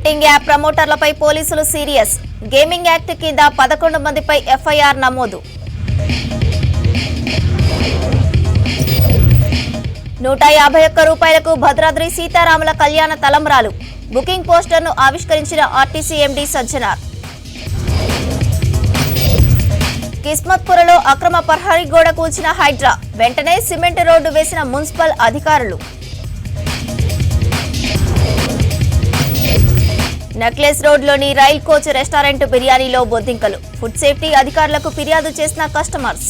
Betting app ప్రమోటర్లపై పోలీసులు serious. Gaming act కింద 11 మందిపై FIR నమోదు. 151 రూపాయలకు భద్రాద్రి సీతారాముల కళ్యాణ తలంబ్రాలు. బుకింగ్ పోస్టర్ను ఆవిష్కరించిన ఆర్టీసీ ఎండీ సజ్జనార్. కిస్మత్పురలో అక్రమ ప్రహరీ గోడ కూల్చిన హైడ్రా. వెంటనే సిమెంట్ రోడ్డు వేసిన మున్సిపల్ అధికారులు. నెక్లెస్ రోడ్లోని రైల్ కోచ్ రెస్టారెంట్ బిర్యానీలో బొద్దింకలు. ఫుడ్ సేఫ్టీ అధికారులకు ఫిర్యాదు చేసిన కస్టమర్స్.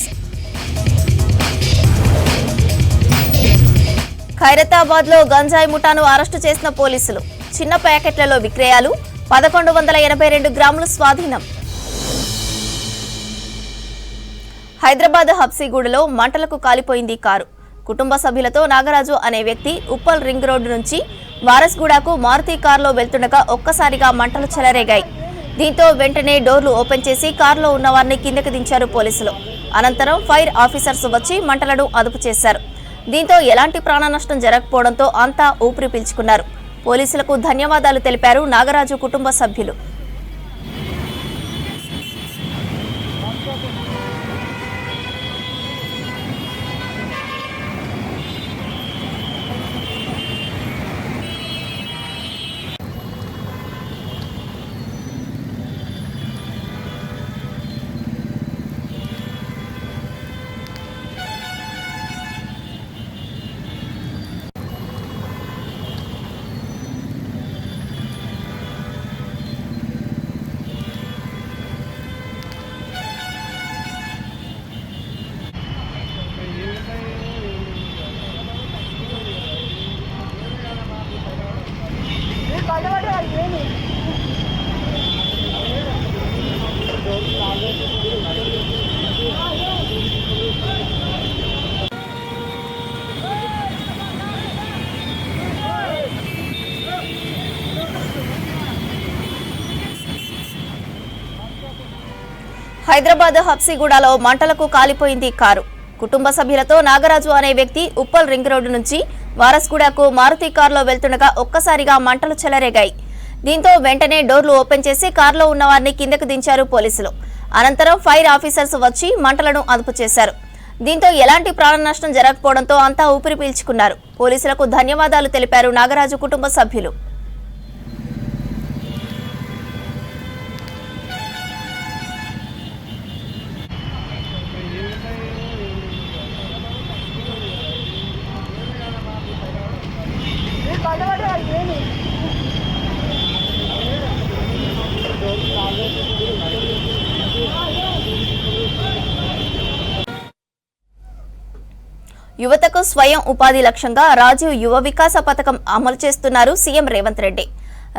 ఖైరతాబాద్ లో గంజాయి ముఠాను అరెస్టు చేసిన పోలీసులు. చిన్న ప్యాకెట్లలో విక్రయాలు. 1182 గ్రాములు స్వాధీనం. హైదరాబాద్ హబ్సిగూడలో మంటలకు కాలిపోయింది కారు. కుటుంబ సభ్యులతో నాగరాజు అనే వ్యక్తి ఉప్పల్ రింగ్ రోడ్డు నుంచి వారస్గూడకు మారుతి కారులో వెళ్తుండగా ఒక్కసారిగా మంటలు చెలరేగాయి. దీంతో వెంటనే డోర్లు ఓపెన్ చేసి కారులో ఉన్న వారిని కిందకి దించారు పోలీసులు. అనంతరం ఫైర్ ఆఫీసర్స్ వచ్చి మంటలను అదుపు చేశారు. దీంతో ఎలాంటి ప్రాణ నష్టం జరగకపోవడంతో అంతా ఊపిరి పీల్చుకున్నారు. పోలీసులకు ధన్యవాదాలు తెలిపారు నాగరాజు కుటుంబ సభ్యులు. హైదరాబాద్ హబ్సిగూడలో మంటలకు కాలిపోయింది కారు. కుటుంబ సభ్యులతో నాగరాజు అనే వ్యక్తి ఉప్పల్ రింగ్ రోడ్డు నుంచి వారస్గూడకు మారుతి కారులో వెళ్తుండగా ఒక్కసారిగా మంటలు చెలరేగాయి. దీంతో వెంటనే డోర్లు ఓపెన్ చేసి కారులో ఉన్న వారిని కిందకు దించారు పోలీసులు. అనంతరం ఫైర్ ఆఫీసర్స్ వచ్చి మంటలను అదుపు చేశారు. దీంతో ఎలాంటి ప్రాణ నష్టం జరగకపోవడంతో అంతా ఊపిరి పీల్చుకున్నారు. పోలీసులకు ధన్యవాదాలు తెలిపారు నాగరాజు కుటుంబ సభ్యులు. యువతకు స్వయం ఉపాధి లక్ష్యంగా రాజీవ్ యువ వికాస పథకం అమలు చేస్తున్నారు సీఎం రేవంత్ రెడ్డి.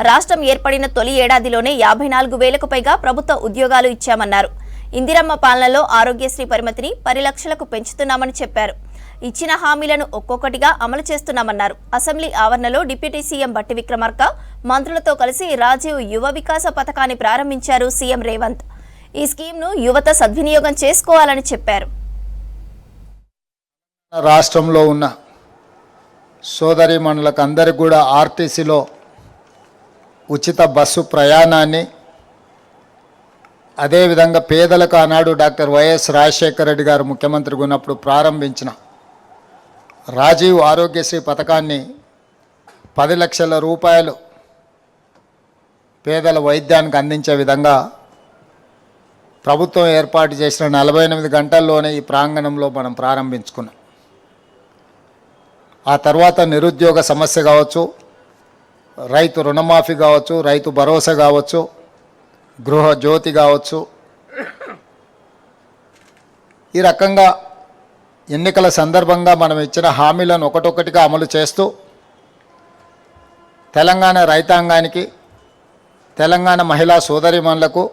రాష్ట్రం ఏర్పడిన తొలి ఏడాదిలోనే 54,000కు పైగా ప్రభుత్వ ఉద్యోగాలు ఇచ్చామన్నారు. ఇందిరమ్మ పాలనలో ఆరోగ్యశ్రీ పరిమితిని 10 లక్షలకు పెంచుతున్నామని చెప్పారు. ఇచ్చిన హామీలను ఒక్కొక్కటిగా అమలు చేస్తున్నామన్నారు. అసెంబ్లీ ఆవరణలో డిప్యూటీ సీఎం బట్టి విక్రమార్క మంత్రులతో కలిసి రాజీవ్ యువ వికాస పథకాన్ని ప్రారంభించారు సీఎం రేవంత్. ఈ స్కీమ్ను యువత సద్వినియోగం చేసుకోవాలని చెప్పారు. రాష్ట్రంలో ఉన్న సోదరీమణులకు అందరికీ కూడా ఆర్టీసీలో ఉచిత బస్సు ప్రయాణాన్ని, అదేవిధంగా పేదలకు ఆనాడు డాక్టర్ వైఎస్ రాజశేఖర రెడ్డి గారు ముఖ్యమంత్రిగా ఉన్నప్పుడు ప్రారంభించిన రాజీవ్ ఆరోగ్యశ్రీ పథకాన్ని 10 లక్షల రూపాయలు పేదల వైద్యానికి అందించే విధంగా ప్రభుత్వం ఏర్పాటు చేసిన 48 గంటల్లోనే ఈ ప్రాంగణంలో మనం ప్రారంభించుకున్నాం. ఆ తర్వాత నిరుద్యోగ సమస్య కావచ్చు, రైతు రుణమాఫీ కావచ్చు, రైతు భరోసా కావచ్చు, గృహ జ్యోతి కావచ్చు, ఈ రకంగా ఎన్నికల సందర్భంగా మనం ఇచ్చిన హామీలను ఒకటొకటిగా అమలు చేస్తూ తెలంగాణ రైతాంగానికి, తెలంగాణ మహిళా సోదరీమణులకు,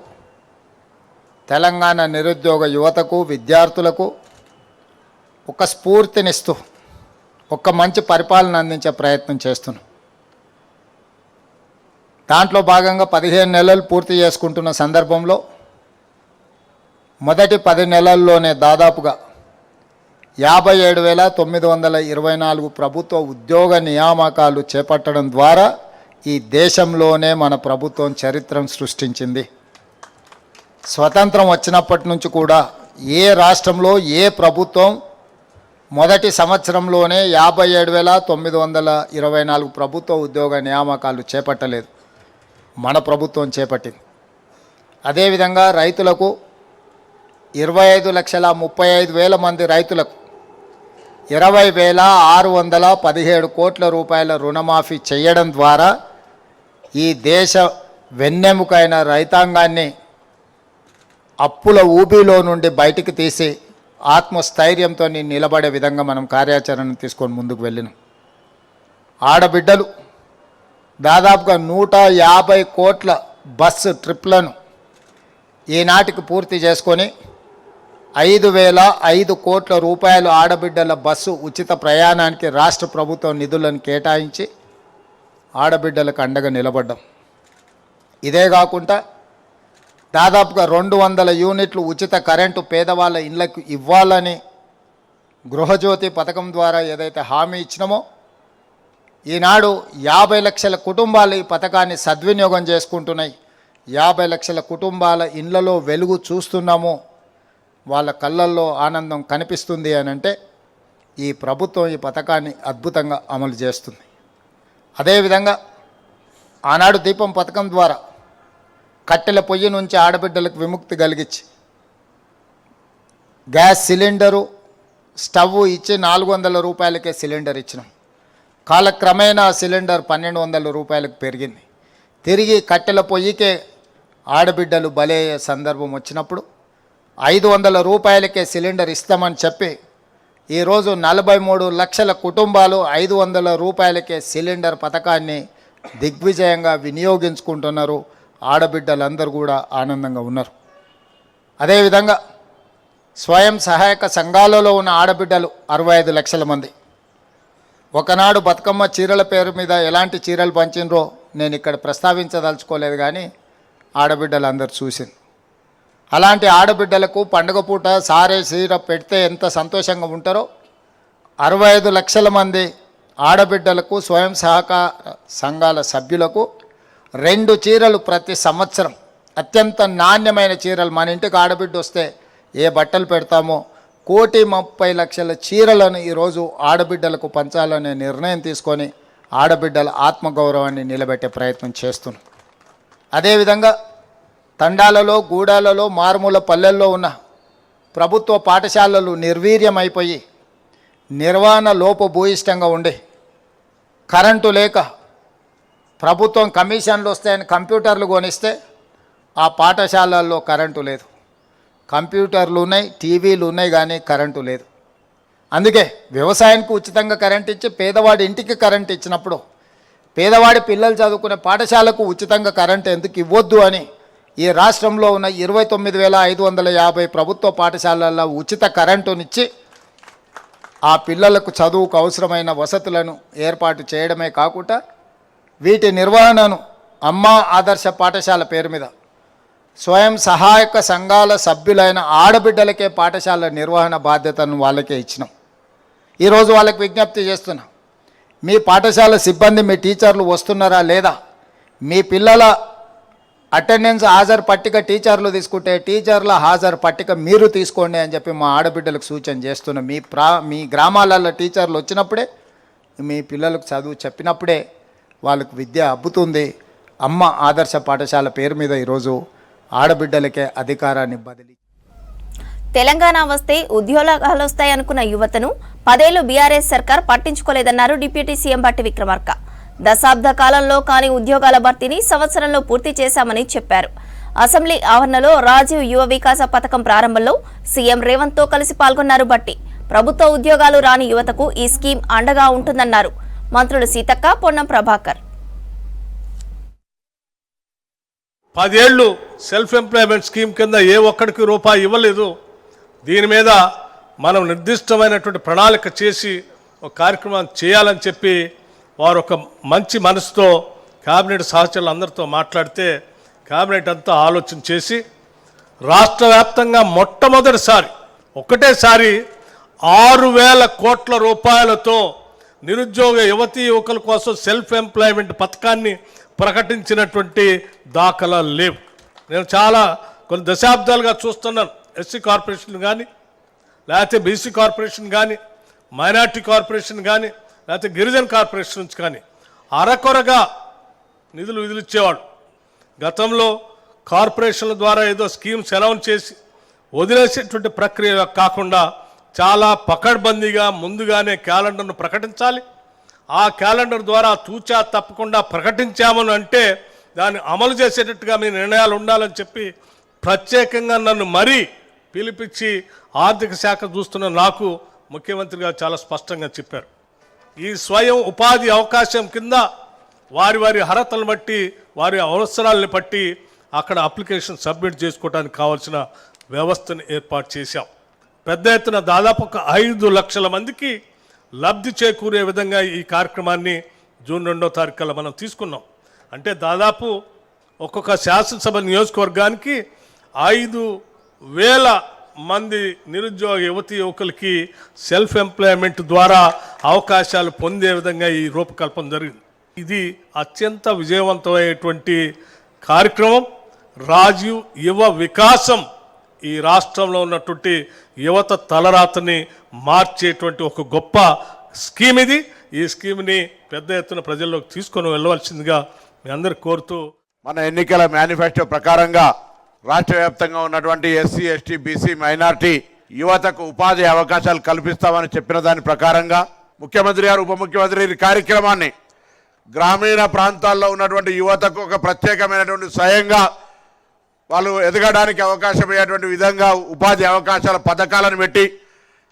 తెలంగాణ నిరుద్యోగ యువతకు, విద్యార్థులకు ఒక స్ఫూర్తినిస్తూ ఒక మంచి పరిపాలన అందించే ప్రయత్నం చేస్తున్నాం. దాంట్లో భాగంగా 15 నెలలు పూర్తి చేసుకుంటున్న సందర్భంలో మొదటి 10 నెలల్లోనే దాదాపుగా 57,924 ప్రభుత్వ ఉద్యోగ నియామకాలు చేపట్టడం ద్వారా ఈ దేశంలోనే మన ప్రభుత్వం చరిత్రను సృష్టించింది. స్వతంత్రం వచ్చినప్పటి నుంచి కూడా ఏ రాష్ట్రంలో ఏ ప్రభుత్వం మొదటి సంవత్సరంలోనే 57,924 ప్రభుత్వ ఉద్యోగ నియామకాలు చేపట్టలేదు. మన ప్రభుత్వం చేపట్టింది. అదేవిధంగా రైతులకు 25,35,000 మంది రైతులకు 20,617 కోట్ల రూపాయల రుణమాఫీ చేయడం ద్వారా ఈ దేశ వెన్నెముకైన రైతాంగాన్ని అప్పుల ఊబిలో నుండి బయటికి తీసి ఆత్మస్థైర్యంతో నిలబడే విధంగా మనం కార్యాచరణ తీసుకొని ముందుకు వెళ్ళినాం. ఆడబిడ్డలు దాదాపుగా 150 కోట్ల బస్సు ట్రిప్లను ఈనాటికి పూర్తి చేసుకొని 5,005 కోట్ల రూపాయలు ఆడబిడ్డల బస్సు ఉచిత ప్రయాణానికి రాష్ట్ర ప్రభుత్వం నిధులను కేటాయించి ఆడబిడ్డలకు అండగా నిలబడ్డాం. ఇదే కాకుండా దాదాపుగా 200 యూనిట్లు ఉచిత కరెంటు పేదవాళ్ళ ఇళ్లకు ఇవ్వాలని గృహజ్యోతి పథకం ద్వారా ఏదైతే హామీ ఇచ్చినామో ఈనాడు 50 లక్షల కుటుంబాలు ఈ పథకాన్ని సద్వినియోగం చేసుకుంటున్నాయి. 50 లక్షల కుటుంబాల ఇళ్లలో వెలుగు చూస్తున్నాము. వాళ్ళ కళ్ళల్లో ఆనందం కనిపిస్తుంది అని అంటే ఈ ప్రభుత్వం ఈ పథకాన్ని అద్భుతంగా అమలు చేస్తుంది. అదేవిధంగా ఆనాడు దీపం పథకం ద్వారా కట్టెల పొయ్యి నుంచి ఆడబిడ్డలకు విముక్తి కలిగించి గ్యాస్ సిలిండరు స్టవ్ ఇచ్చి 400 రూపాయలకే సిలిండర్ ఇచ్చినాం. కాలక్రమేణా సిలిండర్ 1,200 రూపాయలకు పెరిగింది. తిరిగి కట్టెల పొయ్యికే ఆడబిడ్డలు బలయ్యే సందర్భం వచ్చినప్పుడు 500 రూపాయలకే సిలిండర్ ఇస్తామని చెప్పి ఈరోజు 43 లక్షల కుటుంబాలు 500 రూపాయలకే సిలిండర్ పథకాన్ని దిగ్విజయంగా వినియోగించుకుంటున్నారు. ఆడబిడ్డలందరూ కూడా ఆనందంగా ఉన్నారు. అదేవిధంగా స్వయం సహాయక సంఘాలలో ఉన్న ఆడబిడ్డలు 65 లక్షల మంది ఒకనాడు బతుకమ్మ చీరల పేరు మీద ఎలాంటి చీరలు పంచినరో నేను ఇక్కడ ప్రస్తావించదలుచుకోలేదు, కానీ ఆడబిడ్డలందరూ చూసింది. అలాంటి ఆడబిడ్డలకు పండుగ పూట సారే చీర పెడితే ఎంత సంతోషంగా ఉంటారో 65 లక్షల మంది ఆడబిడ్డలకు స్వయం సహకార సంఘాల సభ్యులకు 2 చీరలు ప్రతి సంవత్సరం అత్యంత నాణ్యమైన చీరలు. మన ఇంటికి ఆడబిడ్డ వస్తే ఏ బట్టలు పెడతామో 1,30,00,000 చీరలను ఈరోజు ఆడబిడ్డలకు పంచాలనే నిర్ణయం తీసుకొని ఆడబిడ్డల ఆత్మగౌరవాన్ని నిలబెట్టే ప్రయత్నం చేస్తున్నాం. అదేవిధంగా తండాలలో గూడాలలో మారుమూల పల్లెల్లో ఉన్న ప్రభుత్వ పాఠశాలలు నిర్వీర్యమైపోయి నిర్వహణ లోపభూయిష్టంగా ఉండి కరెంటు లేక ప్రభుత్వం కమిషన్లు వస్తాయని కంప్యూటర్లు కొనిస్తే ఆ పాఠశాలల్లో కరెంటు లేదు. కంప్యూటర్లు ఉన్నాయి, టీవీలు ఉన్నాయి, కానీ కరెంటు లేదు. అందుకే వ్యవసాయానికి ఉచితంగా కరెంట్ ఇచ్చి పేదవాడి ఇంటికి కరెంట్ ఇచ్చినప్పుడు పేదవాడి పిల్లలు చదువుకునే పాఠశాలకు ఉచితంగా కరెంట్ ఎందుకు ఇవ్వద్దు అని ఈ రాష్ట్రంలో ఉన్న 29,550 ప్రభుత్వ పాఠశాలల్లో ఉచిత కరెంటునిచ్చి ఆ పిల్లలకు చదువుకు అవసరమైన వసతులను ఏర్పాటు చేయడమే కాకుండా వీటి నిర్వహణను అమ్మ ఆదర్శ పాఠశాల పేరు మీద స్వయం సహాయక సంఘాల సభ్యులైన ఆడబిడ్డలకే పాఠశాల నిర్వహణ బాధ్యతను వాళ్ళకే ఇచ్చినాం. ఈరోజు వాళ్ళకి విజ్ఞప్తి చేస్తున్నాం, మీ పాఠశాల సిబ్బంది మీ టీచర్లు వస్తున్నారా లేదా, మీ పిల్లల అటెండెన్స్ హాజరు పట్టిక టీచర్లు తీసుకుంటే టీచర్ల హాజరు పట్టిక మీరు తీసుకోండి అని చెప్పి మా ఆడబిడ్డలకు సూచన చేస్తున్నాం. మీ గ్రామాలలో టీచర్లు వచ్చినప్పుడే మీ పిల్లలకు చదువు చెప్పినప్పుడే వాళ్ళకు విద్య అబ్బుతుంది. అమ్మ ఆదర్శ పాఠశాల పేరు మీద ఈరోజు ఆడబిడ్డలకే అధికారాన్ని బదిలీ. తెలంగాణ వస్తే ఉద్యోగాలు వస్తాయనుకున్న యువతను 10 ఏళ్లు బీఆర్ఎస్ సర్కార్ పట్టించుకోలేదన్నారు డిప్యూటీ సీఎం భట్టి విక్రమార్క. దశాబ్ద కాలంలో కాని ఉద్యోగాల భర్తీని సంవత్సరంలో పూర్తి చేశామని చెప్పారు. అసెంబ్లీ ఆవరణలో రాజీవ్ యువ వికాస పథకం ప్రారంభంలో సీఎం రేవంత్ తో కలిసి పాల్గొన్నారు భట్టి. ప్రభుత్వ ఉద్యోగాలు రాని యువతకు ఈ స్కీమ్ అండగా ఉంటుందన్నారు మంత్రులు సీతక్క, పొన్నం ప్రభాకర్. 10 ఏళ్ళు సెల్ఫ్ ఎంప్లాయ్మెంట్ స్కీమ్ కింద ఏ ఒక్కడికి రూపాయి ఇవ్వలేదు. దీని మీద మనం నిర్దిష్టమైనటువంటి ప్రణాళిక చేసి ఒక కార్యక్రమం చేయాలని చెప్పి వారు ఒక మంచి మనసుతో కేబినెట్ సహచరులు అందరితో మాట్లాడితే కేబినెట్ అంతా ఆలోచన చేసి రాష్ట్ర వ్యాప్తంగా మొట్టమొదటిసారి ఒకటేసారి 6,000 కోట్ల రూపాయలతో నిరుద్యోగ యువతీ యువకుల కోసం సెల్ఫ్ ఎంప్లాయ్మెంట్ పథకాన్ని ప్రకటించినటువంటి దాఖలాలు లేవు. నేను చాలా కొన్ని దశాబ్దాలుగా చూస్తున్నాను. ఎస్సీ కార్పొరేషన్ కానీ, లేకపోతే బీసీ కార్పొరేషన్ కానీ, మైనార్టీ కార్పొరేషన్ కానీ, లేకపోతే గిరిజన కార్పొరేషన్స్ కానీ అరకొరగా నిధులు ఇచ్చేవాడు. గతంలో కార్పొరేషన్ల ద్వారా ఏదో స్కీమ్స్ అనౌన్స్ చేసి వదిలేసేటువంటి ప్రక్రియ కాకుండా చాలా పకడ్బందీగా ముందుగానే క్యాలెండర్ను ప్రకటించాలి. ఆ క్యాలెండర్ ద్వారా తూచా తప్పకుండా ప్రకటించామని అంటే దాన్ని అమలు చేసేటట్టుగా మీ నిర్ణయాలు ఉండాలని చెప్పి ప్రత్యేకంగా నన్ను మరీ పిలిపించి ఆర్థిక శాఖ చూస్తున్న నాకు ముఖ్యమంత్రి గారు చాలా స్పష్టంగా చెప్పారు. ఈ స్వయం ఉపాధి అవకాశం కింద వారి వారి అర్హతలను బట్టి, వారి అవసరాలను బట్టి అక్కడ అప్లికేషన్ సబ్మిట్ చేసుకోవడానికి కావాల్సిన వ్యవస్థను ఏర్పాటు చేశాం. పెద్ద ఎత్తున దాదాపు ఒక 5 లక్షల మందికి లబ్ధి చేకూరే విధంగా ఈ కార్యక్రమాన్ని జూన్ 2వ తారీఖున మనం తీసుకున్నాం. అంటే దాదాపు ఒక్కొక్క శాసనసభ నియోజకవర్గానికి 5,000 మంది నిరుద్యోగ యువతీ యువకులకి సెల్ఫ్ ఎంప్లాయ్మెంట్ ద్వారా అవకాశాలు పొందే విధంగా ఈ రూపకల్పన జరిగింది. ఇది అత్యంత విజయవంతమైనటువంటి కార్యక్రమం. రాజీవ్ యువ వికాసం ఈ రాష్ట్రంలో ఉన్నటువంటి యువత తలరాతని మార్చేటువంటి ఒక గొప్ప స్కీమ్ ఇది. ఈ స్కీమ్ని పెద్ద ఎత్తున ప్రజల్లోకి తీసుకొని వెళ్ళవలసిందిగా మీ అందరు కోరుతూ, మన ఎన్నికల మేనిఫెస్టో ప్రకారంగా రాష్ట్ర వ్యాప్తంగా ఉన్నటువంటి ఎస్సీ, ఎస్టీ, బీసీ, మైనార్టీ యువతకు ఉపాధి అవకాశాలు కల్పిస్తామని చెప్పిన దాని ప్రకారంగా ముఖ్యమంత్రి గారు, ఉప ముఖ్యమంత్రి ఈ కార్యక్రమాన్ని గ్రామీణ ప్రాంతాల్లో ఉన్నటువంటి యువతకు ఒక ప్రత్యేకమైనటువంటి స్వయంగా వాళ్ళు ఎదగడానికి అవకాశం అయ్యేటువంటి విధంగా ఉపాధి అవకాశాల పథకాలను పెట్టి,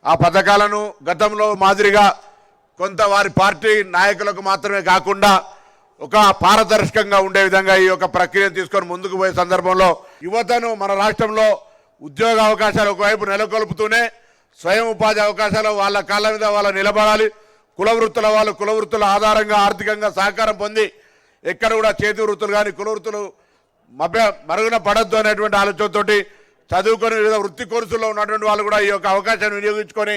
ఆ పథకాలను గతంలో మాదిరిగా కొంత వారి పార్టీ నాయకులకు మాత్రమే కాకుండా ఒక పారదర్శకంగా ఉండే విధంగా ఈ యొక్క ప్రక్రియ తీసుకొని ముందుకు పోయే సందర్భంలో యువతను మన రాష్ట్రంలో ఉద్యోగ అవకాశాలు ఒకవైపు నెలకొల్పుతూనే స్వయం ఉపాధి అవకాశాలు వాళ్ళ కాళ్ళ మీద వాళ్ళ నిలబడాలి. కులవృత్తుల వాళ్ళు కులవృత్తుల ఆధారంగా ఆర్థికంగా సహకారం పొంది ఎక్కడ కూడా చేతి వృత్తులు కానీ కుల వృత్తులు మరుగున పడద్దు అనేటువంటి ఆలోచనతోటి చదువుకొని వివిధ వృత్తి కోర్సుల్లో ఉన్నటువంటి వాళ్ళు కూడా ఈ యొక్క అవకాశాన్ని వినియోగించుకొని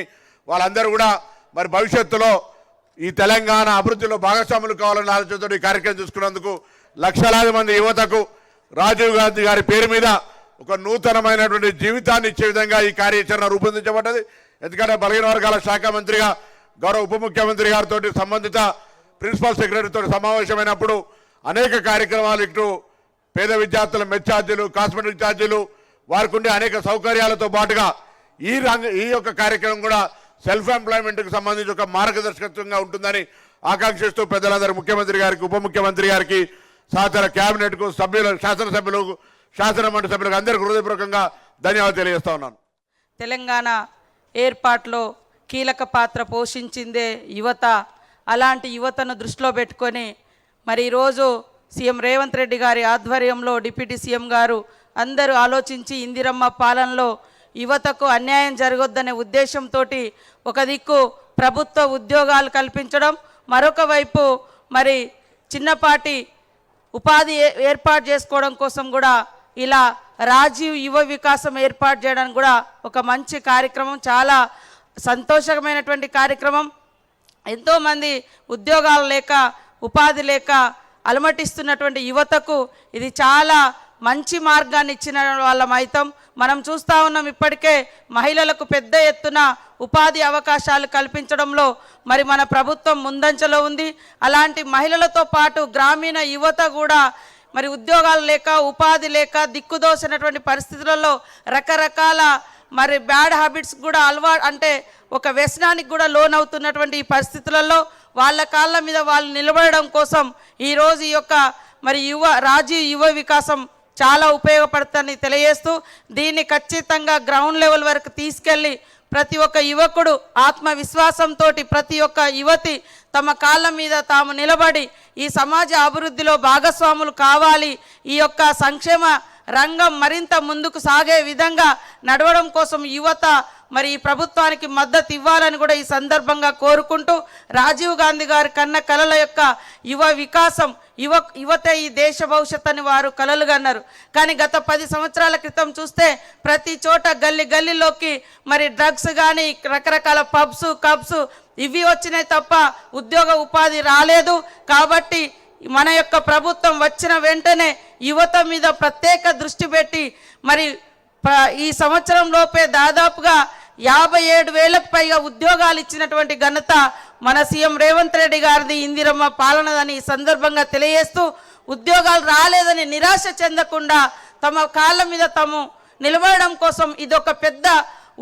వాళ్ళందరూ కూడా మరి భవిష్యత్తులో ఈ తెలంగాణ అభివృద్ధిలో భాగస్వాములు కావాలన్న ఆలోచనతో ఈ కార్యక్రమం చూసుకున్నందుకు లక్షలాది మంది యువతకు రాజీవ్ గాంధీ గారి పేరు మీద ఒక నూతనమైనటువంటి జీవితాన్ని ఇచ్చే విధంగా ఈ కార్యాచరణ రూపొందించబడ్డది. ఎందుకంటే బలహీన వర్గాల శాఖ మంత్రిగా గౌరవ ఉప ముఖ్యమంత్రి గారితో సంబంధిత ప్రిన్సిపల్ సెక్రటరీతో సమావేశమైనప్పుడు అనేక కార్యక్రమాలు, ఇటు పేద విద్యార్థుల మెస్ ఛార్జీలు, కాస్మెటిక్ ఛార్జీలు, వారికి ఉండే అనేక సౌకర్యాలతో పాటుగా ఈ యొక్క కార్యక్రమం కూడా సెల్ఫ్ ఎంప్లాయ్మెంట్కి సంబంధించి ఒక మార్గదర్శకత్వంగా ఉంటుందని ఆకాంక్షిస్తూ పెద్దలందరూ ముఖ్యమంత్రి గారికి, ఉప ముఖ్యమంత్రి గారికి, సహచర క్యాబినెట్కు, శాసనసభ్యులకు, శాసనమండలి సభ్యులకు అందరికీ హృదయపూర్వకంగా ధన్యవాదాలు తెలియజేస్తా ఉన్నాను. తెలంగాణ ఏర్పాటులో కీలక పాత్ర పోషించిందే యువత. అలాంటి యువతను దృష్టిలో పెట్టుకొని మరి ఈరోజు సీఎం రేవంత్ రెడ్డి గారి ఆధ్వర్యంలో డిప్యూటీ సీఎం గారు అందరూ ఆలోచించి ఇందిరమ్మ పాలనలో యువతకు అన్యాయం జరగొద్దనే ఉద్దేశంతో ఒక దిక్కు ప్రభుత్వ ఉద్యోగాలు కల్పించడం, మరొక వైపు మరి చిన్నపాటి ఉపాధి ఏర్పాటు చేసుకోవడం కోసం కూడా ఇలా రాజీవ్ యువ వికాసం ఏర్పాటు చేయడానికి కూడా ఒక మంచి కార్యక్రమం, చాలా సంతోషకరమైనటువంటి కార్యక్రమం. ఎంతోమంది ఉద్యోగాలు లేక, ఉపాధి లేక అలమటిస్తున్నటువంటి యువతకు ఇది చాలా మంచి మార్గాన్ని ఇచ్చిన వాళ్ళం అవుతాం. మనం చూస్తూ ఉన్నాం, ఇప్పటికే మహిళలకు పెద్ద ఎత్తున ఉపాధి అవకాశాలు కల్పించడంలో మరి మన ప్రభుత్వం ముందంజలో ఉంది. అలాంటి మహిళలతో పాటు గ్రామీణ యువత కూడా మరి ఉద్యోగాలు లేక, ఉపాధి లేక దిక్కుదోసినటువంటి పరిస్థితులలో రకరకాల మరి బ్యాడ్ హ్యాబిట్స్ కూడా అంటే ఒక వ్యసనానికి కూడా లోనవుతున్నటువంటి ఈ పరిస్థితులలో వాళ్ళ కాళ్ళ మీద వాళ్ళు నిలబడడం కోసం ఈరోజు ఈ యొక్క మరి రాజీవ్ యువ వికాసం చాలా ఉపయోగపడుతుందని తెలియజేస్తూ, దీన్ని ఖచ్చితంగా గ్రౌండ్ లెవెల్ వరకు తీసుకెళ్ళి ప్రతి ఒక్క యువకుడు ఆత్మవిశ్వాసంతో, ప్రతి ఒక్క యువతి తమ కాళ్ళ మీద తాము నిలబడి ఈ సమాజ అభివృద్ధిలో భాగస్వాములు కావాలి. ఈ యొక్క సంక్షేమ రంగం మరింత ముందుకు సాగే విధంగా నడవడం కోసం యువత మరి ఈ ప్రభుత్వానికి మద్దతు ఇవ్వాలని కూడా ఈ సందర్భంగా కోరుకుంటూ, రాజీవ్ గాంధీ గారి కన్న కలల యొక్క యువ వికాసం, యువతే ఈ దేశ భవిష్యత్ అని వారు కలలు కన్నారు. కానీ గత 10 సంవత్సరాల క్రితం చూస్తే ప్రతి చోట గల్లీలోకి మరి డ్రగ్స్ కానీ, రకరకాల పబ్స్, ఇవి వచ్చినాయి తప్ప ఉద్యోగ ఉపాధి రాలేదు. కాబట్టి మన యొక్క ప్రభుత్వం వచ్చిన వెంటనే యువత మీద ప్రత్యేక దృష్టి పెట్టి మరి ఈ సంవత్సరం లోపే దాదాపుగా 57,000కు పైగా ఉద్యోగాలు ఇచ్చినటువంటి ఘనత మన సీఎం రేవంత్ రెడ్డి గారిది, ఇందిరమ్మ పాలనదని ఈ సందర్భంగా తెలియజేస్తూ, ఉద్యోగాలు రాలేదని నిరాశ చెందకుండా తమ కాళ్ళ మీద తాము నిలబడడం కోసం ఇదొక పెద్ద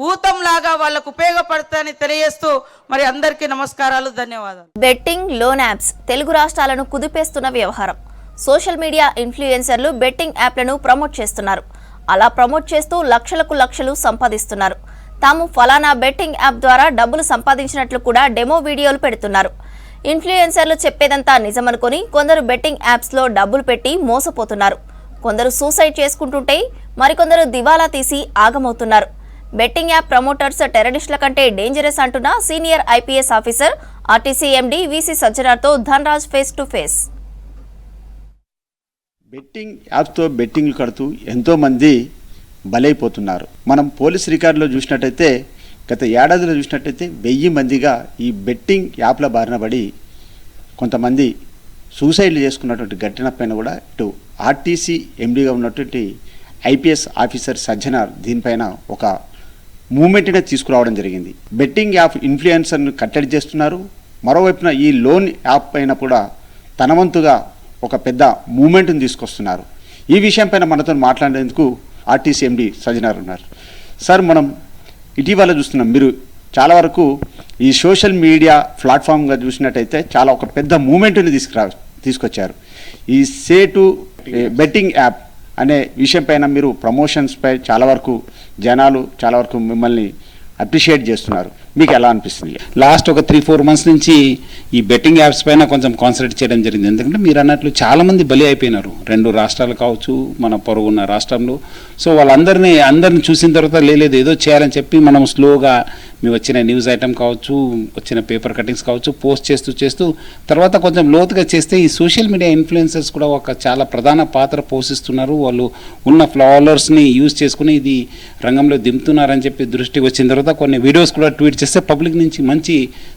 ఊతంలాగా వాళ్ళకు ఉపయోగపడుతుందని తెలియజేస్తూ మరి అందరికీ నమస్కారాలు, ధన్యవాదాలు. బెట్టింగ్, లోన్ యాప్స్ తెలుగు రాష్ట్రాలను కుదిపేస్తున్న వ్యవహారం. సోషల్ మీడియా ఇన్ఫ్లుయెన్సర్లు బెట్టింగ్ యాప్లను ప్రమోట్ చేస్తున్నారు. అలా ప్రమోట్ చేస్తూ లక్షలకు లక్షలు సంపాదిస్తున్నారు. తాము ఫలానా బెట్టింగ్ యాప్ ద్వారా డబ్బులు సంపాదించినట్లు కూడా డెమో వీడియోలు పెడుతున్నారు. ఇన్ఫ్లుయెన్సర్లు చెప్పేదంతా నిజమనుకొని కొందరు బెట్టింగ్ యాప్స్లో డబ్బులు పెట్టి మోసపోతున్నారు. కొందరు సూసైడ్ చేసుకుంటుంటే మరికొందరు దివాలా తీసి ఆగమవుతున్నారు. బెట్టింగ్ యాప్ ప్రమోటర్స్ టెర్రరిస్టుల కంటే డేంజరస్ అంటున్న senior IPS officer RTC MD VC సజ్జనార్తో Dhanraj face to face. Betting యాప్స్తో బెట్టింగ్లు కడుతూ ఎంతోమంది బలైపోతున్నారు. మనం పోలీస్ రికార్డులో చూసినట్టయితే గత ఏడాదిలో చూసినట్టయితే 1000 మందిగా ఈ బెట్టింగ్ యాప్ల బారిన పడి కొంతమంది సూసైడ్లు చేసుకున్నటువంటి ఘటన పైన కూడా ఇటు ఆర్టీసీ ఎండీగా ఉన్నటువంటి ఐపీఎస్ ఆఫీసర్ సజ్జనార్ దీనిపైన ఒక మూమెంట్నే తీసుకురావడం జరిగింది. బెట్టింగ్ యాప్ ఇన్ఫ్లుయెన్సర్ను కట్టడి చేస్తున్నారు. మరోవైపున ఈ లోన్ యాప్ పైన కూడా తన వంతుగా ఒక పెద్ద మూమెంట్ని తీసుకొస్తున్నారు. ఈ విషయం పైన మనతో మాట్లాడేందుకు ఆర్టీసీ ఎండీ సజ్జనార్ ఉన్నారు. సార్, మనం ఇటీవల చూస్తున్నాం, మీరు చాలా వరకు ఈ సోషల్ మీడియా ప్లాట్ఫామ్గా చూసినట్టయితే చాలా ఒక పెద్ద మూమెంట్ని తీసుకొచ్చారు. ఈ సేటు బెట్టింగ్ యాప్ అనే విషయం పైన మీరు ప్రమోషన్స్పై చాలా వరకు జనాలు చాలా వరకు మిమ్మల్ని అప్రిషియేట్ చేస్తున్నారు. మీకు ఎలా అనిపిస్తుంది? లాస్ట్ ఒక 3-4 మంత్స్ నుంచి ఈ బెట్టింగ్ యాప్స్ పైన కొంచెం కాన్సన్ట్రేట్ చేయడం జరిగింది. ఎందుకంటే మీరు అన్నట్లు చాలామంది బలి అయిపోయినారు. 2 రాష్ట్రాలు కావచ్చు, మన పొరుగున్న రాష్ట్రంలో. సో వాళ్ళందరినీ చూసిన తర్వాత లేదు ఏదో చేయాలని చెప్పి మనం స్లోగా మీ వచ్చిన న్యూస్ ఐటమ్ కావచ్చు, వచ్చిన పేపర్ కటింగ్స్ కావచ్చు, పోస్ట్ చేస్తూ తర్వాత కొంచెం లోతుగా చేస్తే ఈ సోషల్ మీడియా ఇన్ఫ్లుయెన్సర్స్ కూడా ఒక చాలా ప్రధాన పాత్ర పోషిస్తున్నారు. వాళ్ళు ఉన్న ఫాలోవర్స్ని యూజ్ చేసుకుని ఇది రంగంలో దింపుతున్నారని చెప్పి దృష్టికి వచ్చిన తర్వాత కొన్ని వీడియోస్ కూడా ట్వీట్ చేస్తే పబ్లిక్ నుంచి మంచి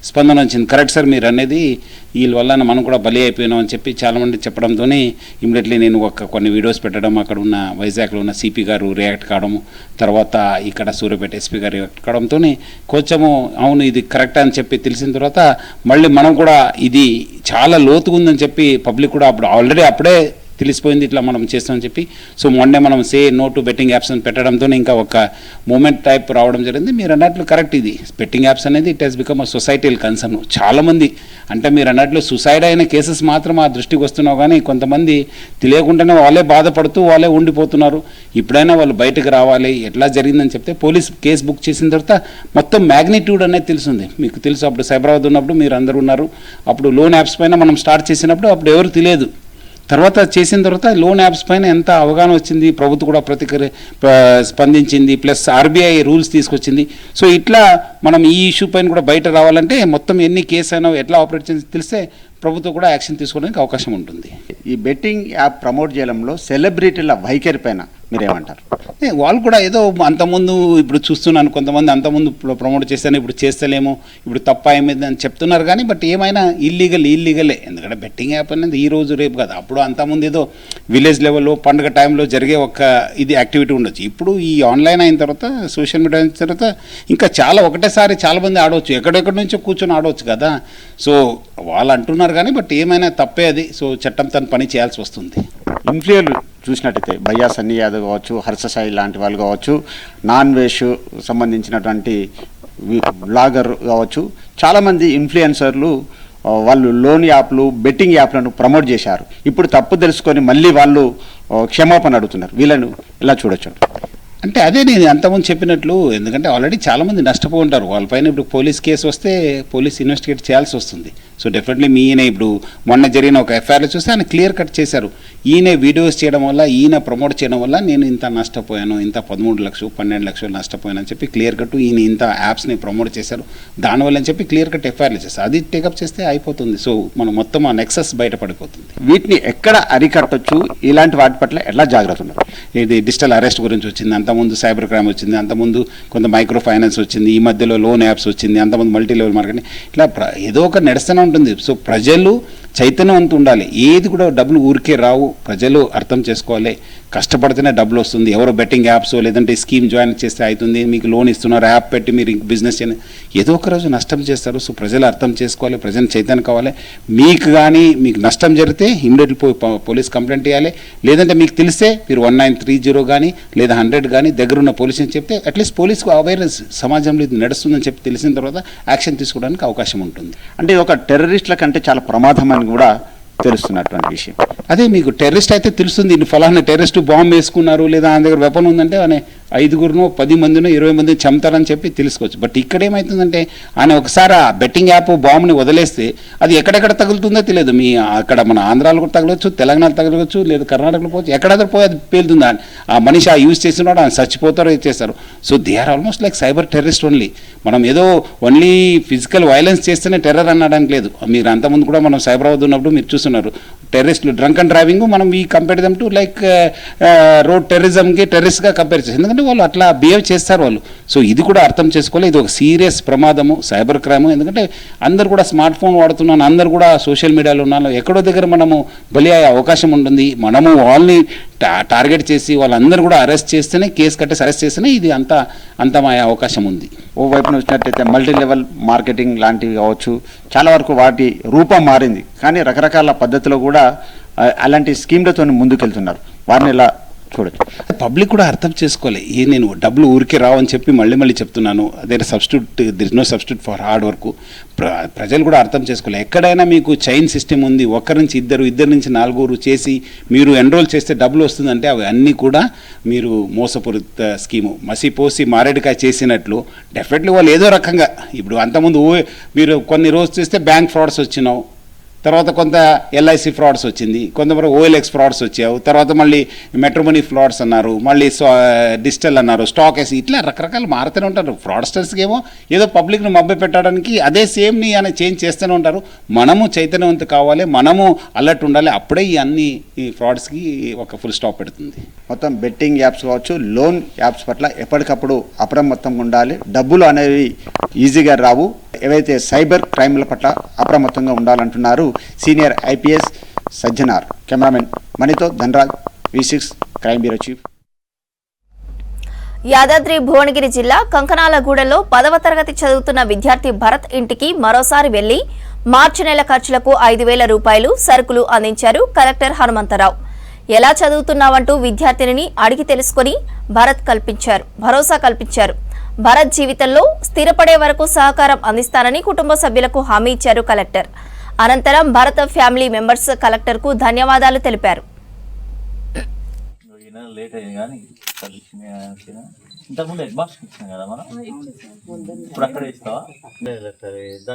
స్పందన వచ్చింది. కరెక్ట్ సార్, మీరు అనేది వీళ్ళ వల్ల మనం కూడా బలి అయిపోయినాం అని చెప్పి చాలామంది చెప్పడంతోనే ఇమ్మీడియట్లీ నేను కొన్ని వీడియోస్ పెట్టడం, అక్కడ ఉన్న వైజాగ్లో ఉన్న సిపి గారు రియాక్ట్ కావడము, తర్వాత ఇక్కడ సూర్యాపేట ఎస్పీ గారు రియాక్ట్ కావడంతో కొంచెము అవును ఇది కరెక్ట్ అని చెప్పి తెలిసిన తర్వాత మళ్ళీ మనం కూడా ఇది చాలా లోతుగా ఉందని చెప్పి పబ్లిక్ కూడా అప్పుడే తెలిసిపోయింది ఇట్లా మనం చేస్తామని చెప్పి. సో మొన్నే మనం say no to betting apps అని పెట్టడంతో ఇంకా ఒక మూమెంట్ టైప్ రావడం జరిగింది. మీరు అన్నట్లు కరెక్ట్, ఇది బెట్టింగ్ యాప్స్ అనేది it has become a societal concern. చాలామంది అంటే మీరు అన్నట్లు సూసైడ్ అయిన కేసెస్ మాత్రం ఆ దృష్టికి వస్తున్నావు, కానీ కొంతమంది తెలియకుండానే వాళ్ళే బాధపడుతూ వాళ్ళే ఉండిపోతున్నారు. ఇప్పుడైనా వాళ్ళు బయటకు రావాలి, ఎట్లా జరిగిందని చెప్తే పోలీస్ కేసు బుక్ చేసిన తర్వాత మొత్తం మ్యాగ్నిట్యూడ్ అనేది తెలుస్తుంది. మీకు తెలుసు, అప్పుడు సైబరాబాద్ ఉన్నప్పుడు మీరు అందరూ ఉన్నారు. అప్పుడు లోన్ యాప్స్ పైన మనం స్టార్ట్ చేసినప్పుడు అప్పుడు ఎవరు తెలియదు. తర్వాత చేసిన తర్వాత లోన్ యాప్స్ పైన ఎంత అవగాహన వచ్చింది, ప్రభుత్వం కూడా స్పందించింది, ప్లస్ ఆర్బీఐ రూల్స్ తీసుకొచ్చింది. సో ఇట్లా మనం ఈ ఇష్యూ పైన కూడా బయట రావాలంటే మొత్తం ఎన్ని కేసు అయినా ఎట్లా ఆపరేట్ చేసి తెలిస్తే ప్రభుత్వం కూడా యాక్షన్ తీసుకోవడానికి అవకాశం ఉంటుంది. ఈ బెట్టింగ్ యాప్ ప్రమోట్ చేయడంలో సెలబ్రిటీల వైఖరి పైన మీరేమంటారు? వాళ్ళు కూడా ఏదో అంతకుముందు ఇప్పుడు చూస్తున్నాను, కొంతమంది అంతకుముందు ప్రమోట్ చేస్తాను, ఇప్పుడు చేస్తలేము, ఇప్పుడు తప్ప ఏమైంది అని చెప్తున్నారు. కానీ బట్ ఏమైనా ఇల్లీగలే. ఎందుకంటే బెట్టింగ్ యాప్ అనేది ఈ రోజు రేపు కాదు. అప్పుడు అంతకుముందు ఏదో విలేజ్ లెవెల్లో పండుగ టైంలో జరిగే ఒక ఇది యాక్టివిటీ ఉండొచ్చు. ఇప్పుడు ఈ ఆన్లైన్ అయిన తర్వాత, సోషల్ మీడియా అయిన తర్వాత ఇంకా చాలా ఒకటేసారి చాలామంది ఆడవచ్చు, ఎక్కడెక్కడి నుంచో కూర్చొని ఆడవచ్చు కదా. సో వాళ్ళు అంటున్నారు కానీ బట్ ఏమైనా తప్పే అది. సో చట్టం తన పని చేయాల్సి వస్తుంది. ఇన్ఫ్లుయెన్సర్లు చూసినట్టయితే భయ్యా సన్నీ యాదవ్ కావచ్చు, హర్ష సాయి లాంటి వాళ్ళు కావచ్చు, నాన్ వెజ్ సంబంధించినటువంటి బ్లాగర్ కావచ్చు, చాలామంది ఇన్ఫ్లుయెన్సర్లు వాళ్ళు లోన్ యాప్లు, బెట్టింగ్ యాప్లను ప్రమోట్ చేశారు. ఇప్పుడు తప్పు తెలుసుకొని మళ్ళీ వాళ్ళు క్షమాపణ అడుగుతున్నారు. వీళ్ళను ఎలా చూడొచ్చు? అంటే అదే నేను అంతకుముందు చెప్పినట్లు, ఎందుకంటే ఆల్రెడీ చాలామంది నష్టపోయి ఉంటారు. వాళ్ళపైన ఇప్పుడు పోలీస్ కేసు వస్తే పోలీస్ ఇన్వెస్టిగేట్ చేయాల్సి వస్తుంది. సో డెఫినెట్లీ మీ ఈయన ఇప్పుడు మొన్న జరిగిన ఒక ఎఫ్ఐఆర్లో చూస్తే ఆయన క్లియర్ కట్ చేశారు. ఈయన వీడియోస్ చేయడం వల్ల, ఈయన ప్రమోట్ చేయడం వల్ల నేను ఇంత నష్టపోయాను, ఇంత 13 లక్షలు 12 లక్షలు నష్టపోయాను అని చెప్పి క్లియర్ కట్ ఈయన ఇంత యాప్స్ని ప్రమోట్ చేశారు దానివల్ల అని చెప్పి క్లియర్ కట్ ఎఫ్ఐఆర్లు చేస్తారు. అది టేకప్ చేస్తే అయిపోతుంది. సో మనం మొత్తం ఆ నెక్సస్ బయటపడిపోతుంది. వీటిని ఎక్కడ అరికట్టొచ్చు, ఇలాంటి వాటి పట్ల ఎలా జాగ్రత్త ఉన్నారు? ఇది డిజిటల్ అరెస్ట్ గురించి వచ్చింది, అంతకుముందు సైబర్ క్రైమ్ వచ్చింది, అంతకుముందు కొంత మైక్రో ఫైనాన్స్ వచ్చింది, ఈ మధ్యలో లోన్ యాప్స్ వచ్చింది, అంతకుముందు మల్టీ లెవెల్ మార్కెటింగ్, ఇట్లా ఏదో ఒక నడుస్తూనే ఉంటుంది. సో ప్రజలు చైతన్యవంతం ఉండాలి. ఏది కూడా డబ్బులు ఊరికే రావు, ప్రజలు అర్థం చేసుకోవాలి. కష్టపడితేనే డబ్బులు వస్తుంది. ఎవరో బెట్టింగ్ యాప్స్ లేదంటే స్కీమ్ జాయిన్ చేస్తే అవుతుంది, మీకు లోన్ ఇస్తున్నారు, యాప్ పెట్టి మీరు బిజినెస్ చేయని ఏదో ఒక రోజు నష్టం చేస్తారు. సో ప్రజలు అర్థం చేసుకోవాలి, ప్రజలు చైతన్యం కావాలి. మీకు కానీ మీకు నష్టం జరిగితే ఇమ్మీడియట్లీ పోలీస్ కంప్లైంట్ ఇవ్వాలి. లేదంటే మీకు తెలిస్తే మీరు 1930 కానీ లేదా 100 కానీ దగ్గరున్న పోలీసుని చెప్తే అట్లీస్ట్ పోలీస్కు అవేర్నెస్ సమాజంలో ఇది నడుస్తుందని చెప్పి తెలిసిన తర్వాత యాక్షన్ తీసుకోవడానికి అవకాశం ఉంటుంది. అంటే ఒక టెర్రరిస్టుల కంటే చాలా ప్రమాదం అని కూడా తెలుస్తున్నటువంటి విషయం. అదే మీకు టెర్రరిస్ట్ అయితే తెలుస్తుంది, ఫలానా టెర్రరిస్ట్ బాంబు వేసుకున్నారు లేదా ఆయన దగ్గర వెపన్ ఉందంటే ఆయన 5గురినో 10 మందినో 20 మందిని చంపుతారని చెప్పి తెలుసుకోవచ్చు. బట్ ఇక్కడ ఏమవుతుందంటే ఆయన ఒకసారి ఆ బెట్టింగ్ యాప్ బాంబుని వదిలేస్తే అది ఎక్కడెక్కడ తగులుతుందో తెలియదు. మీ అక్కడ మన ఆంధ్రాలో కూడా తగలవచ్చు, తెలంగాణలో తగలవచ్చు, లేదా కర్ణాటకలో పోవచ్చు, ఎక్కడెక్కడ పోయి అది పేలుతుంది. ఆ మనిషి ఆ యూజ్ చేసినాడు ఆయన చచ్చిపోతారో చేస్తారు. So they are almost like cyber terrorist only. మనం ఏదో ఓన్లీ ఫిజికల్ వైలెన్స్ చేస్తేనే టెర్రర్ అనడానికి లేదు. మీరు అంతకుముందు కూడా మనం సైబరాబాద్ ఉన్నప్పుడు మీరు చూస్తున్నారు టెర్రరిస్టులు డ్రంక్ అండ్ డ్రైవింగ్, మనం ఈ compare them to like road టెర్రరిజంకి టెర్రరిస్ట్గా కంపేర్ చేస్తాం. ఎందుకంటే వాళ్ళు అట్లా బిహేవ్ చేస్తారు వాళ్ళు. సో ఇది కూడా అర్థం చేసుకోవాలి, ఇది ఒక సీరియస్ ప్రమాదము సైబర్ క్రైమ్. ఎందుకంటే అందరు కూడా స్మార్ట్ ఫోన్ వాడుతున్నాను, అందరు కూడా సోషల్ మీడియాలో ఉన్నాను, ఎక్కడో దగ్గర మనము బలి అయ్యే అవకాశం ఉంటుంది. మనము వాళ్ళని టార్గెట్ చేసి వాళ్ళందరూ కూడా అరెస్ట్ చేస్తేనే, కేసు కట్టేసి అరెస్ట్ చేస్తేనే ఇది అంతమయ్యే అవకాశం ఉంది. ఓవైపున వచ్చినట్టయితే మల్టీ లెవెల్ మార్కెటింగ్ లాంటివి కావచ్చు, చాలా వరకు వాటి రూపం మారింది. కానీ రకరకాల పద్ధతిలో కూడా అలాంటి స్కీమ్లతో ముందుకెళ్తున్నారు. వారిని ఎలా చూడొచ్చు? పబ్లిక్ కూడా అర్థం చేసుకోవాలి. నేను డబ్బులు ఊరికే రావని చెప్పి మళ్ళీ చెప్తున్నాను. అదే there is no substitute for hard work. ప్రజలు కూడా అర్థం చేసుకోవాలి. ఎక్కడైనా మీకు చైన్ సిస్టమ్ ఉంది, ఒక్కరి నుంచి ఇద్దరు నుంచి 4 చేసి మీరు ఎన్రోల్ చేస్తే డబ్బులు వస్తుందంటే అవి అన్నీ కూడా మీరు మోసపూరిత స్కీము. మసిపోసి మారేడుకాయ చేసినట్లు డెఫినెట్లీ వాళ్ళు ఏదో రకంగా ఇప్పుడు అంతకుముందు మీరు కొన్ని రోజు చూస్తే బ్యాంక్ ఫ్రాడ్స్ వచ్చినావు, తర్వాత కొంత ఎల్ఐసి ఫ్రాడ్స్ వచ్చింది, కొంతవరకు ఓఎల్ఎక్స్ ఫ్రాడ్స్ వచ్చావు, తర్వాత మళ్ళీ మెట్రోమనీ ఫ్రాడ్స్ అన్నారు, మళ్ళీ డిజిటల్ అన్నారు, స్టాక్ వేసి ఇట్లా రకరకాలు మారుతూనే ఉంటారు. ఫ్రాడ్స్టర్స్కి ఏమో ఏదో పబ్లిక్ను మభ్య పెట్టడానికి అదే సేమ్ని అని చేంజ్ చేస్తూనే ఉంటారు. మనము చైతన్యవంతం కావాలి, మనము అలర్ట్ ఉండాలి. అప్పుడే ఈ అన్ని ఈ ఫ్రాడ్స్కి ఒక ఫుల్ స్టాప్ పెడుతుంది. మొత్తం బెట్టింగ్ యాప్స్ కావచ్చు, లోన్ యాప్స్ పట్ల ఎప్పటికప్పుడు అప్రమత్తంగా ఉండాలి. డబ్బులు అనేవి ఈజీగా రావు. ఏవైతే సైబర్ క్రైమ్ల పట్ల అప్రమత్తంగా ఉండాలంటున్నారు సీనియర్ ఐపీఎస్ సజ్జనార్. కెమెరామెన్ మణితో Dhanraj, V6 crime bureau chief. Yadadri Bhuvanagiri జిల్లా కంకనాలగూడలో 10వ తరగతి చదువుతున్న విద్యార్థి భరత్ ఇంటికి మరోసారి వెళ్లి మార్చి నెల ఖర్చులకు 5,000 రూపాయలు సరుకులు అందించారు కలెక్టర్ హనుమంతరావు. ఎలా చదువుతున్నావంటూ విద్యార్థిని అడిగి తెలుసుకుని భరోసా కల్పించారు. భరత్ జీవితంలో స్థిరపడే వరకు సహకారం అందిస్తానని కుటుంబ సభ్యులకు హామీ ఇచ్చారు కలెక్టర్. అనంతరం భరత్ ఫ్యామిలీ మెంబర్స్ కలెక్టర్కు ధన్యవాదాలు తెలిపారు. ఇంతకుముందు హెడ్ మాస్టర్కి ఇచ్చినాం కదా మనం, ఇప్పుడు అక్కడ ఇస్తావా?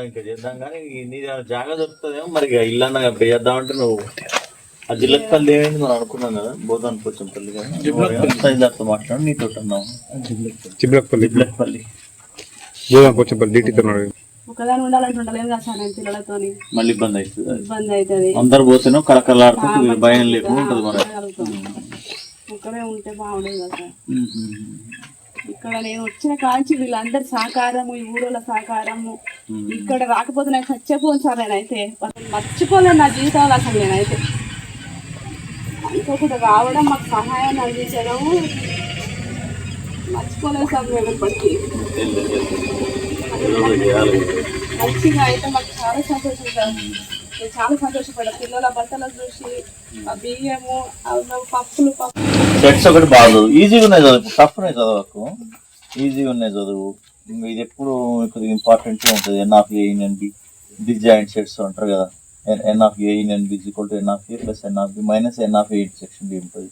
ఇంకా చేద్దాం కానీ నీ జాగా దొరుకుతుందేమో మరి. ఇల్లన్నా ఇప్పుడు చేద్దామంటే నువ్వు ఆ జిల్లపల్లి ఏమైంది మనం అనుకున్నాం కదా, బోధాన్ పోచంపల్లి కదా మాట్లాడు నీతో అన్నాం. ఒకదాని ఉండాలంటుండలేదు కదా సార్, నేను పిల్లలతో మళ్ళీ ఇబ్బంది అవుతుంది. అందరు పోతేనో కలకలాడుతూ భయం లేకుండా ఉంటుంది మనకి. ఒక్కడే ఉంటే బాగుండేది కదా సార్. ఇక్కడ నేను వచ్చిన కాంచి వీళ్ళందరి సహకారము, ఈ ఊరోళ్ళ సహకారము, ఇక్కడ రాకపోతే నేను చచ్చిపోను సార్. నేనైతే మర్చిపోలేను నా జీవితంలో అసలు. నేనైతే ఇంకొకటి రావడం, మాకు సహాయాన్ని అందించడం మర్చిపోలేదు సార్. మేము ఇప్పటికీ మంచిగా అయితే మాకు చాలా సంతోషం సార్. నేను చాలా సంతోషపడ్డా. పిల్లల బట్టలు చూసి ఆ బియ్యము, పప్పులు సెట్స్ ఒకటి బాగా ఈజీగా ఉన్నాయి చదువు, టఫ్ ఉన్నాయి చదవకు, ఈజీగా ఉన్నాయి చదువు. ఇది ఎప్పుడు ఇంపార్టెంట్గా ఉంటుంది. NF A డిస్జాయింట్ సెట్స్ అంటారు కదా, NF A is equal to NF A plus NF B minus NF A intersection B ఉంటుంది.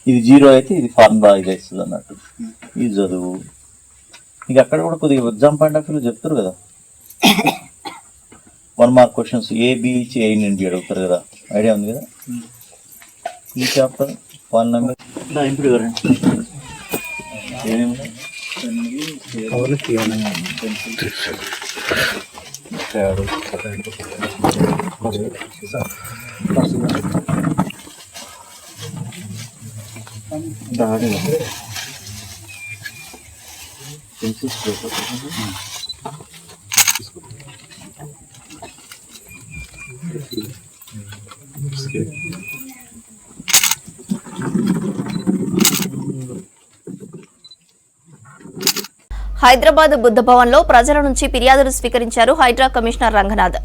ఇది 0 అయితే ఇది ఫార్ములా ఇది వస్తుంది అన్నట్టు. ఇది చదువు. ఇక అక్కడ కూడా కొద్దిగా ఎగ్జామ్ పాయింట్ ఆఫ్ వ్యూ చెప్తారు కదా, 1 మార్క్ క్వశ్చన్స్ ఏబి ఇచ్చి A నుండి అడుగుతారు కదా, ఐడియా ఉంది కదా. ఈ చాప్టర్ 1 నెంబర్ ఏమేమి హైదరాబాద్ బుద్ధ భవన్లో ప్రజల నుంచి ఫిర్యాదులు స్వీకరించారు హైడ్రా కమిషనర్ రంగనాథ్.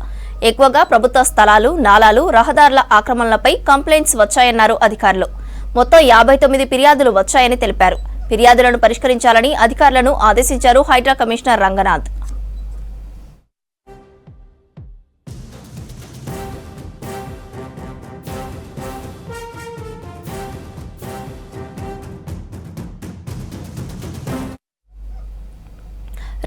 ఎక్కువగా ప్రభుత్వ స్థలాలు, నాలాలు, రహదారుల ఆక్రమణలపై కంప్లైంట్స్ వచ్చాయన్నారు అధికారులు. మొత్తం 59 ఫిర్యాదులు వచ్చాయని తెలిపారు. ఫిర్యాదులను పరిష్కరించాలని అధికారులను ఆదేశించారు హైడ్రా కమిషనర్ రంగనాథ్.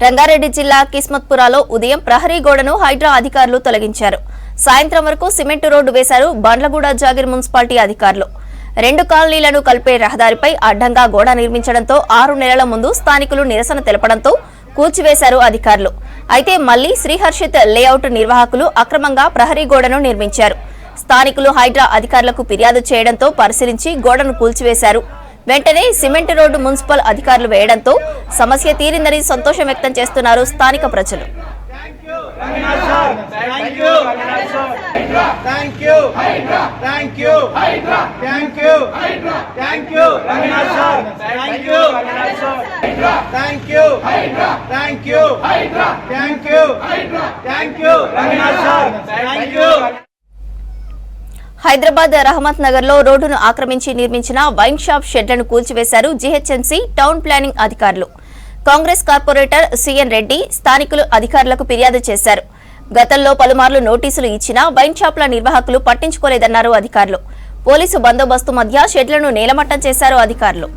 రంగారెడ్డి జిల్లా కిస్మత్పురాలో ఉదయం ప్రహరీ గోడను హైడ్రా అధికారులు తొలగించారు. సాయంత్రం వరకు సిమెంట్ రోడ్డు వేశారు బండ్లగూడ జాగిర్ మున్సిపాలిటీ అధికారులు. 2 కాలనీలను కలిపే రహదారిపై అడ్డంగా గోడ నిర్మించడంతో 6 నెలల ముందు స్థానికులు నిరసన తెలపడంతో కూల్చివేశారు అధికారులు. అయితే మళ్లీ శ్రీహర్షిత్ లేఅవుట్ నిర్వాహకులు అక్రమంగా ప్రహరీ గోడను నిర్మించారు. స్థానికులు హైడ్రా అధికారులకు ఫిర్యాదు చేయడంతో పరిశీలించి గోడను కూల్చివేశారు. వెంటనే సిమెంట్ రోడ్డు మున్సిపల్ అధికారులు వేయడంతో సమస్య తీరిందని సంతోషం వ్యక్తం చేస్తున్నారు స్థానిక ప్రజలు. హైదరాబాద్ రహమత్ నగర్ లో రోడ్డును ఆక్రమించి నిర్మించిన వైన్ షాప్ షెడ్లను కూల్చివేశారు జీహెచ్ఎంసీ టౌన్ ప్లానింగ్ అధికారులు. కాంగ్రెస్ కార్పొరేటర్ సిఎన్ రెడ్డి స్థానికులు అధికారులకు ఫిర్యాదు చేశారు. గతంలో పలుమార్లు నోటీసులు ఇచ్చినా వైన్ షాప్ల నిర్వాహకులు పట్టించుకోలేదన్నారు అధికారులు. పోలీసు బందోబస్తు మధ్య షెడ్లను నేలమట్టం చేశారు అధికారులు.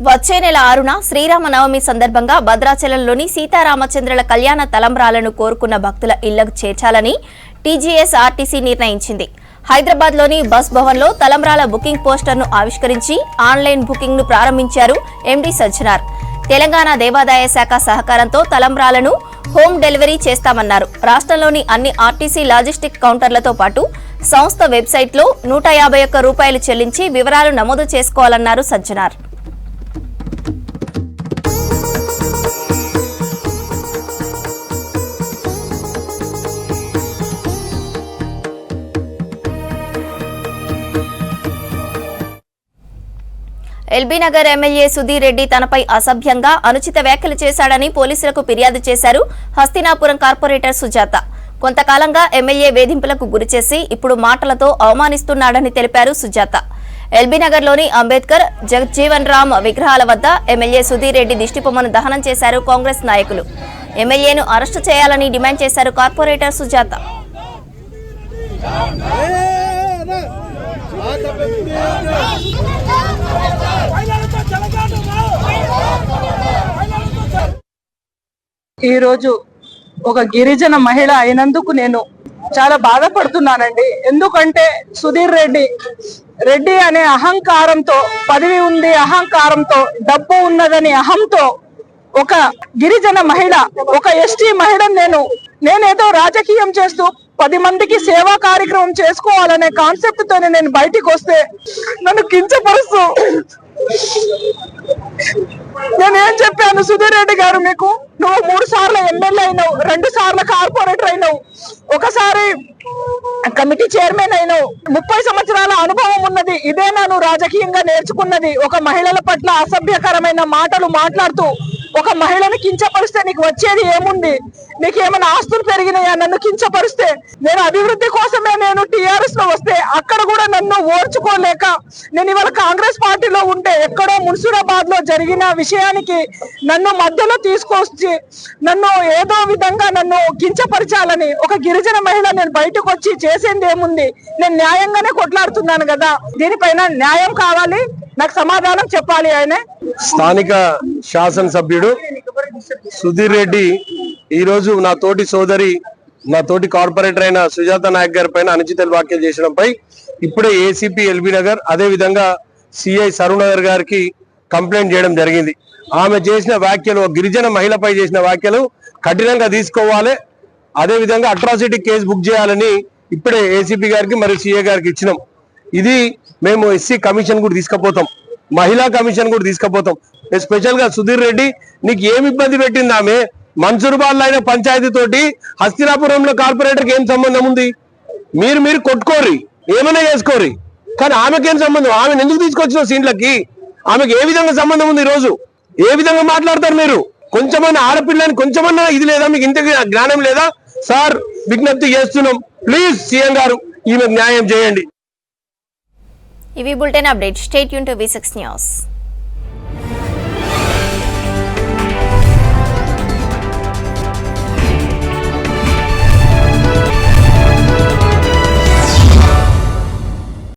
వచ్చే నెల 6న శ్రీరామనవమి సందర్భంగా భద్రాచలంలోని సీతారామచంద్రుల కళ్యాణ తలంబ్రాలను కోరుకున్న భక్తుల ఇళ్లకు చేర్చాలని టీజీఎస్ ఆర్టీసీ నిర్ణయించింది. హైదరాబాద్లోని బస్ భవన్లో తలంబ్రాల బుకింగ్ పోస్టర్ను ఆవిష్కరించి ఆన్లైన్ బుకింగ్ను ప్రారంభించారు ఎండీ సజ్జనార్. తెలంగాణ దేవాదాయ శాఖ సహకారంతో తలంబ్రాలను హోమ్ డెలివరీ చేస్తామన్నారు. రాష్ట్రంలోని అన్ని ఆర్టీసీ లాజిస్టిక్ కౌంటర్లతో పాటు సంస్థ వెబ్సైట్లో 151 రూపాయలు చెల్లించి వివరాలు నమోదు చేసుకోవాలన్నారు సజ్జనార్. ఎల్బీనగర్ ఎమ్మెల్యే సుధీర్ రెడ్డి తనపై అసభ్యంగా అనుచిత వ్యాఖ్యలు చేశాడని పోలీసులకు ఫిర్యాదు చేశారు హస్తినాపురం కార్పొరేటర్ సుజాత. కొంతకాలంగా ఎమ్మెల్యే వేధింపులకు గురిచేసి ఇప్పుడు మాటలతో అవమానిస్తున్నాడని తెలిపారు సుజాత. ఎల్బీనగర్లోని అంబేద్కర్, జగజ్జీవన్ రామ్ విగ్రహాల వద్ద ఎమ్మెల్యే సుధీర్ రెడ్డి దిష్టిబొమ్మను దహనం చేశారు కాంగ్రెస్ నాయకులు. ఎమ్మెల్యేను అరెస్టు చేయాలని డిమాండ్ చేశారు కార్పొరేటర్ సుజాత. ఈరోజు ఒక గిరిజన మహిళ అయినందుకు నేను చాలా బాధపడుతున్నానండి. ఎందుకంటే సుధీర్ రెడ్డి అనే అహంకారంతో, పదవి ఉంది అహంకారంతో, డబ్బు ఉన్నదని అహంతో ఒక గిరిజన మహిళ, ఒక ఎస్టీ మహిళను నేనేదో రాజకీయం చేస్తూ 10 మందికి సేవా కార్యక్రమం చేసుకోవాలనే కాన్సెప్ట్ తోనే నేను బయటికి వస్తే నన్ను కించపరుస్తూ, నేనేం చెప్పాను, సుధీర్ రెడ్డి గారు మీకు నువ్వు 3 సార్లు ఎమ్మెల్యే అయినావు, 2 సార్లు కార్పొరేటర్ అయినావు, ఒకసారి కమిటీ చైర్మన్ అయినావు, 30 సంవత్సరాల అనుభవం ఉన్నది. ఇదేనా నువ్వు రాజకీయంగా నేర్చుకున్నది? ఒక మహిళల పట్ల అసభ్యకరమైన మాటలు మాట్లాడుతూ ఒక మహిళను కించపరిస్తే నీకు వచ్చేది ఏముంది? నీకేమైనా ఆస్తులు పెరిగినాయా? నన్ను కించపరిస్తే నేను అభివృద్ధి కోసమే నేను టీఆర్ఎస్ లో వస్తే అక్కడ కూడా నన్ను ఓర్చుకోలేదు. లేక నేను ఇవాళ కాంగ్రెస్ పార్టీలో ఉంటే ఎక్కడో మున్సిరాబాద్ లో జరిగిన విషయానికి నన్ను మధ్యలో తీసుకొచ్చి నన్ను ఏదో విధంగా నన్ను కించపరచాలని ఒక గిరిజన మహిళ నేను బయటకు వచ్చి చేసేది ఏముంది, నేను న్యాయంగానే కొట్లాడుతున్నాను కదా, దీనిపైన న్యాయం కావాలి, నాకు సమాధానం చెప్పాలి. ఆయనే స్థానిక శాసనసభ్యుడు సుధీర్ రెడ్డి ఈరోజు నా తోటి సోదరి, నా తోటి కార్పొరేటర్ అయిన సుజాత నాయక్ గారి పైన అనుచిత వ్యాఖ్యలు చేయడంపై ఇప్పుడే ఏసీపీ ఎల్బీ నగర్ అదే విధంగా సిఐ సరుణగర్ గారికి కంప్లైంట్ చేయడం జరిగింది. ఆమె చేసిన వ్యాఖ్యలు, గిరిజన మహిళపై చేసిన వ్యాఖ్యలు కఠినంగా తీసుకోవాలి, అదే విధంగా అట్రాసిటీ కేసు బుక్ చేయాలని ఇప్పుడే ఏసీపీ గారికి మరియు సిఐ గారికి ఇచ్చినాం. ఇది మేము ఎస్సీ కమిషన్ కూడా తీసుకుపోతాం, మహిళా కమిషన్ కూడా తీసుకుపోతాం. స్పెషల్ గా సుధీర్ రెడ్డి నీకు ఏమి ఇబ్బంది పెట్టింది? ఆమె మన్సూర్బాద్ అయిన పంచాయతీ తోటి హస్తినాపురంలో కార్పొరేటర్కి ఏం సంబంధం ఉంది? మీరు కొట్టుకోరి, ఏమైనా చేసుకోరి, కానీ ఆమెకేం సంబంధం? ఆమెను ఎందుకు తీసుకొచ్చిన సీన్లకి? ఆమెకు ఏ విధంగా సంబంధం ఉంది? ఈ రోజు ఏ విధంగా మాట్లాడతారు మీరు? కొంచెమన్నా ఆడపిల్లని కొంచెమన్నా ఇది లేదా మీకు? ఇంత జ్ఞానం లేదా? సార్ విజ్ఞప్తి చేస్తున్నాం, ప్లీజ్ సీఎం గారు ఈమెకు న్యాయం చేయండి. ఇవి bulletin update. Stay tune to V6 news.